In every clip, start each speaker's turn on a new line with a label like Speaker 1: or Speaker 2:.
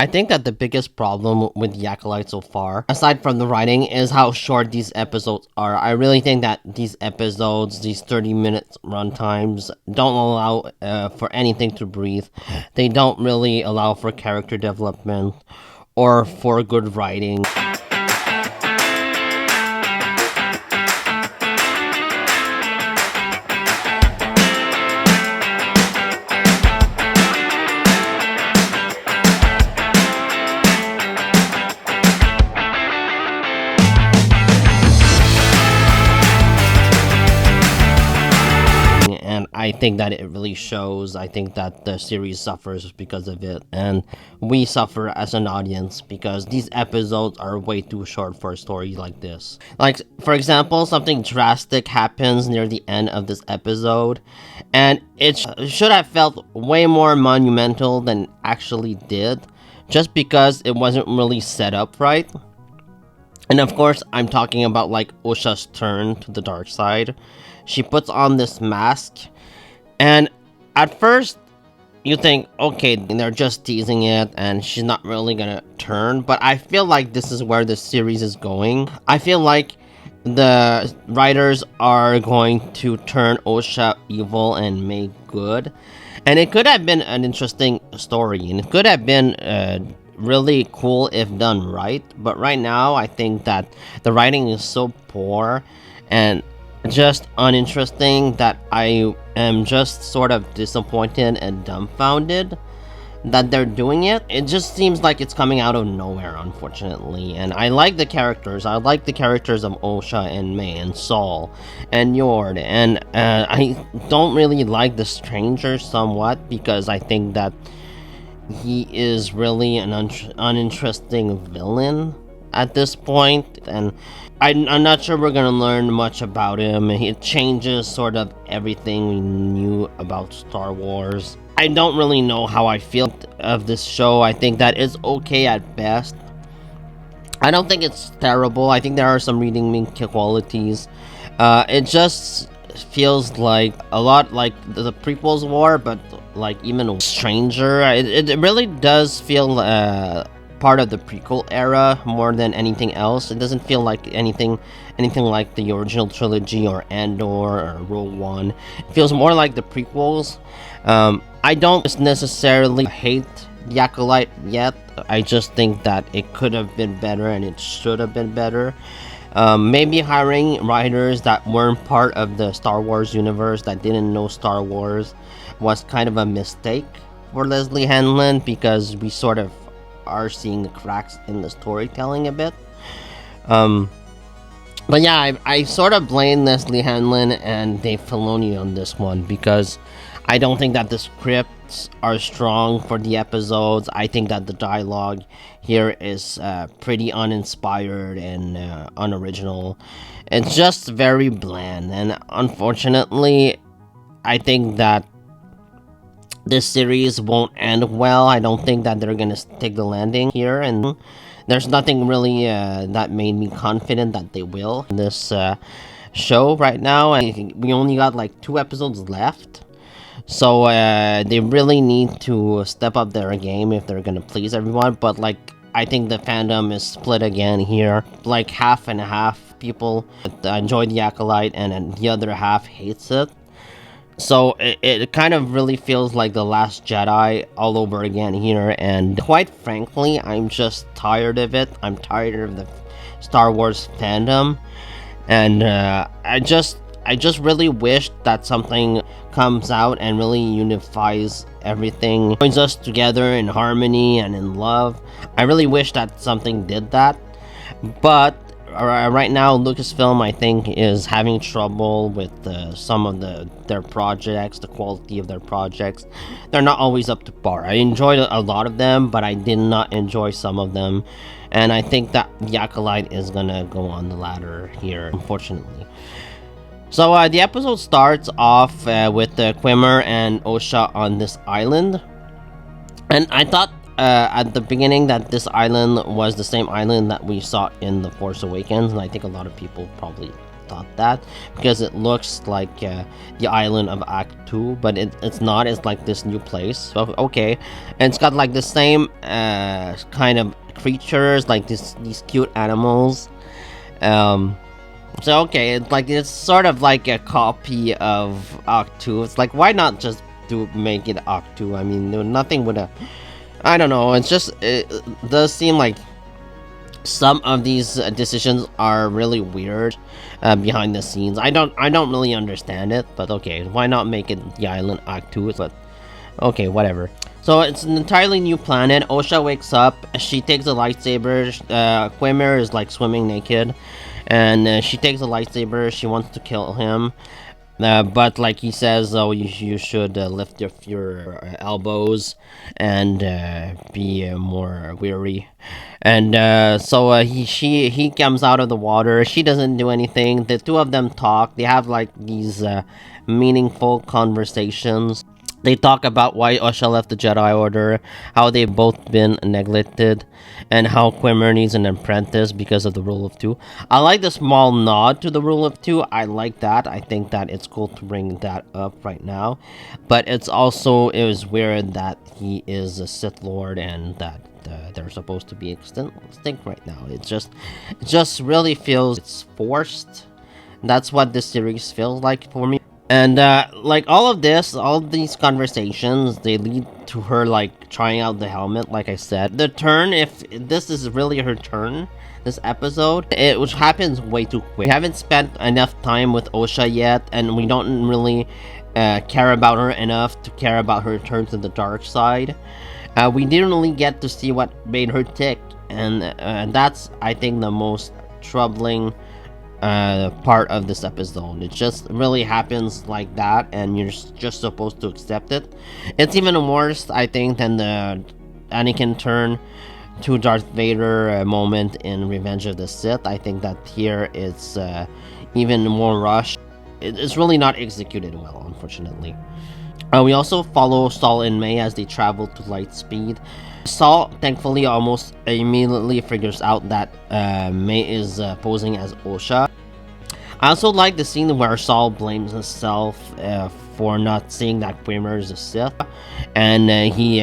Speaker 1: I think that the biggest problem with the Acolyte so far, aside from the writing, is how short these episodes are. I really think that these episodes, these 30 minutes run times, don't allow for anything to breathe. They don't really allow for character development or for good writing. And I think that it really shows. I think that the series suffers because of it, and we suffer as an audience because these episodes are way too short for a story like this. Like, for example, something drastic happens near the end of this episode, and it should have felt way more monumental than it actually did, just because it wasn't really set up right. And of course, I'm talking about like Osha's turn to the dark side. She puts on this mask, and at first you think, okay, they're just teasing it and she's not really gonna turn, but I feel like this is where the series is going. I feel like the writers are going to turn Osha evil and make good, and it could have been an interesting story, and it could have been really cool if done right, but right now I think that the writing is so poor and just uninteresting that I am just sort of disappointed and dumbfounded that they're doing it. It just seems like it's coming out of nowhere, unfortunately. And I like the characters. I like the characters of Osha and Mei and Saul and Yord. And I don't really like the Stranger somewhat because I think that he is really an uninteresting villain at this point, and I'm not sure we're gonna learn much about him. It changes sort of everything we knew about Star Wars. I don't really know how I feel of this show. I think that it's okay at best. I don't think it's terrible. I think there are some redeeming qualities. It just feels like a lot like the prequels were, but like even stranger. It really does feel part of the prequel era more than anything else. It doesn't feel like anything like the original trilogy or Andor or Rogue One. It feels more like the prequels. I don't necessarily hate the Acolyte yet. I just think that it could have been better and it should have been better. Maybe hiring writers that weren't part of the Star Wars universe, that didn't know Star Wars, was kind of a mistake for Leslie Hanlon, because we sort of are seeing the cracks in the storytelling a bit. But yeah, I sort of blame Leslie Hanlon and Dave Filoni on this one, because I don't think that the scripts are strong for the episodes. I think that the dialogue here is pretty uninspired and unoriginal. It's just very bland, and unfortunately, I think that this series won't end well. I don't think that they're gonna stick the landing here, and there's nothing really that made me confident that they will in this show right now. We only got like 2 episodes left, so they really need to step up their game if they're gonna please everyone. But like, I think the fandom is split again here, like half and half. People enjoy the Acolyte and the other half hates it. So it kind of really feels like The Last Jedi all over again here, and quite frankly, I'm just tired of it. I'm tired of the Star Wars fandom, and I just really wish that something comes out and really unifies everything, brings us together in harmony and in love. I really wish that something did that, but right now Lucasfilm, I think, is having trouble with some of their projects, the quality of their projects. They're not always up to par. I enjoyed a lot of them, but I did not enjoy some of them, and I think that the Acolyte is gonna go on the ladder here, unfortunately. So the episode starts off with Quimmer and Osha on this island, and I thought at the beginning that this island was the same island that we saw in The Force Awakens, and I think a lot of people probably thought that, because it looks like the island of Act 2, but it's not. It's like this new place. So okay, and it's got like the same kind of creatures, like these cute animals. Um, so okay, it's sort of like a copy of Act 2. It's like, why not just make it Act 2? I mean, nothing would have. I don't know. It does seem like some of these decisions are really weird behind the scenes. I don't really understand it, but okay, why not make it the island Act 2? But okay, whatever. So it's an entirely new planet. Osha wakes up. She takes a lightsaber. Quimmer is like swimming naked, and she takes a lightsaber. She wants to kill him. But like he says, oh, you should lift your elbows and be more weary. And so he comes out of the water. She doesn't do anything. The two of them talk. They have like these meaningful conversations. They talk about why Usha left the Jedi Order, how they've both been neglected, and how Quimmer needs an apprentice because of the Rule of Two. I like the small nod to the Rule of Two. I like that. I think that it's cool to bring that up right now. But it was weird that he is a Sith Lord and that they're supposed to be extinct right now. It just really feels it's forced. That's what this series feels like for me. And like all of these conversations, they lead to her like trying out the helmet. Like I said, the turn, if this is really her turn, this episode, which happens way too quick. We haven't spent enough time with Osha yet, and we don't really care about her enough to care about her turn to the dark side. We didn't really get to see what made her tick, and that's, I think, the most troubling part of this episode. It just really happens like that, and you're just supposed to accept it. It's even worse, I think, than the Anakin turn to Darth Vader moment in Revenge of the Sith. I think that here it's even more rushed. It's really not executed well, unfortunately. We also follow Saul and May as they travel to light speed. Saul, thankfully, almost immediately figures out that May is posing as Osha. I also like the scene where Saul blames himself for not seeing that Quimmer is a Sith, and he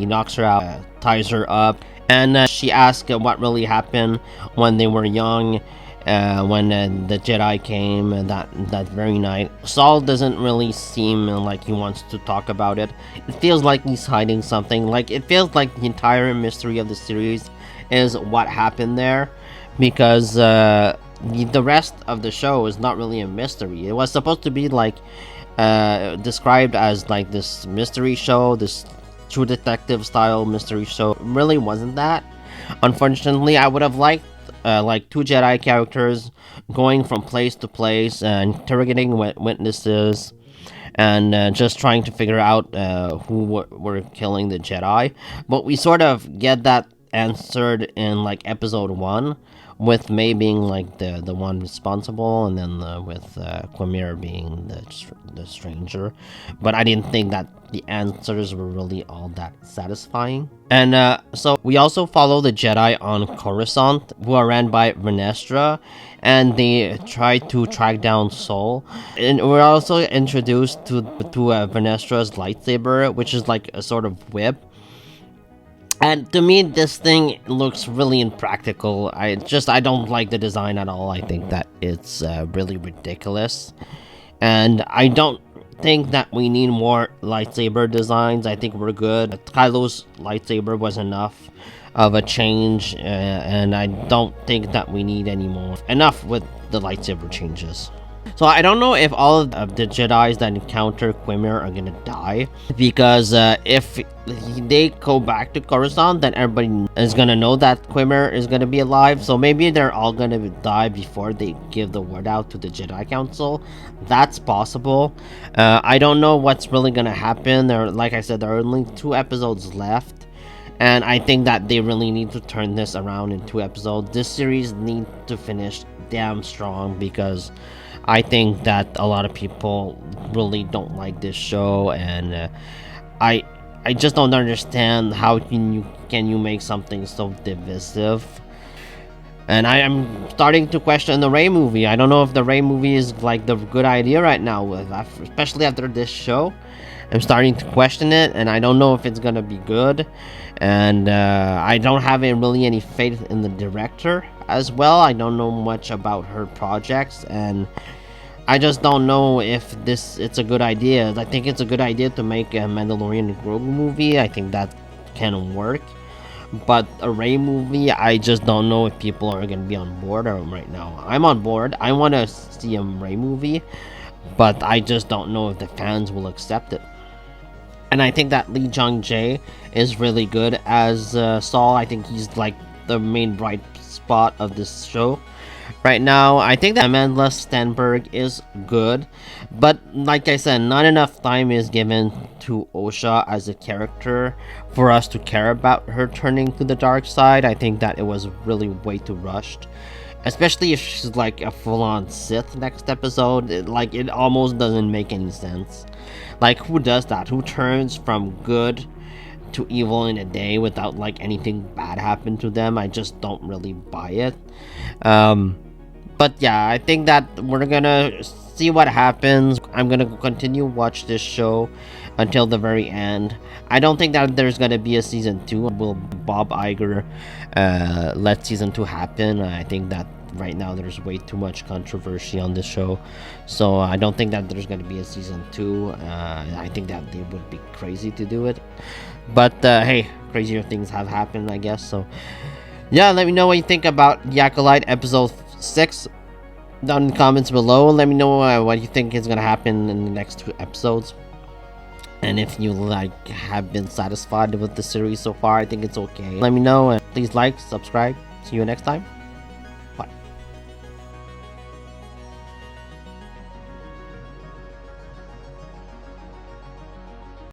Speaker 1: knocks her out, ties her up, and she asks what really happened when they were young. When the Jedi came that very night, Saul doesn't really seem like he wants to talk about it. It feels like he's hiding something. Like, it feels like the entire mystery of the series is what happened there, because the rest of the show is not really a mystery. It was supposed to be like described as like this mystery show, this True Detective style mystery show. It really wasn't that. Unfortunately, I would have liked like two Jedi characters going from place to place and interrogating witnesses and just trying to figure out who were killing the Jedi. But we sort of get that answered in like episode 1, with May being like the one responsible, and then with Quimmer being the stranger. But I didn't think that the answers were really all that satisfying. And so we also follow the Jedi on Coruscant, who are ran by Vernestra, and they try to track down Sol. And we're also introduced to Vernestra's lightsaber, which is like a sort of whip. And to me, this thing looks really impractical. I don't like the design at all. I think that it's really ridiculous. And I don't think that we need more lightsaber designs. I think we're good. Kylo's lightsaber was enough of a change, and I don't think that we need any more. Enough with the lightsaber changes. So I don't know if all of the Jedis that encounter Quimmer are gonna die, because if they go back to Coruscant, then everybody is gonna know that Quimmer is gonna be alive. So maybe they're all gonna die before they give the word out to the Jedi Council. That's possible. I don't know what's really gonna happen. Like I said, there are only 2 episodes left, and I think that they really need to turn this around in 2 episodes. This series needs to finish damn strong, because I think that a lot of people really don't like this show, and I just don't understand how can you make something so divisive. And I am starting to question the Ray movie. I don't know if the Ray movie is like the good idea right now, especially after this show. I'm starting to question it, and I don't know if it's gonna be good. And I don't have really any faith in the director as well. I don't know much about her projects, and I just don't know if it's a good idea. I think it's a good idea to make a Mandalorian Grogu movie. I think that can work. But a Ray movie, I just don't know if people are gonna be on board right now. I'm on board. I want to see a Ray movie, but I just don't know if the fans will accept it. And I think that Lee Jung Jae is really good as Saul. I think he's like the main bright spot of this show right now. I think that Amanda Stenberg is good, but like I said, not enough time is given to Osha as a character for us to care about her turning to the dark side. I think that it was really way too rushed, especially if she's like a full-on Sith next episode. It almost doesn't make any sense. Like, who does that? Who turns from good to evil in a day without like anything bad happen to them? I just don't really buy it. But yeah, I think that we're gonna see what happens. I'm gonna continue watch this show until the very end. I don't think that there's gonna be a season 2. Will Bob Iger let season 2 happen? I think that right now there's way too much controversy on this show, so I don't think that there's gonna be a season 2. I think that they would be crazy to do it, but hey, crazier things have happened, I guess. So yeah, let me know what you think about the Acolyte episode 6 down in the comments below. Let me know what you think is gonna happen in the next 2 episodes, and if you have been satisfied with the series so far. I think it's okay. Let me know, and please like, subscribe. See you next time.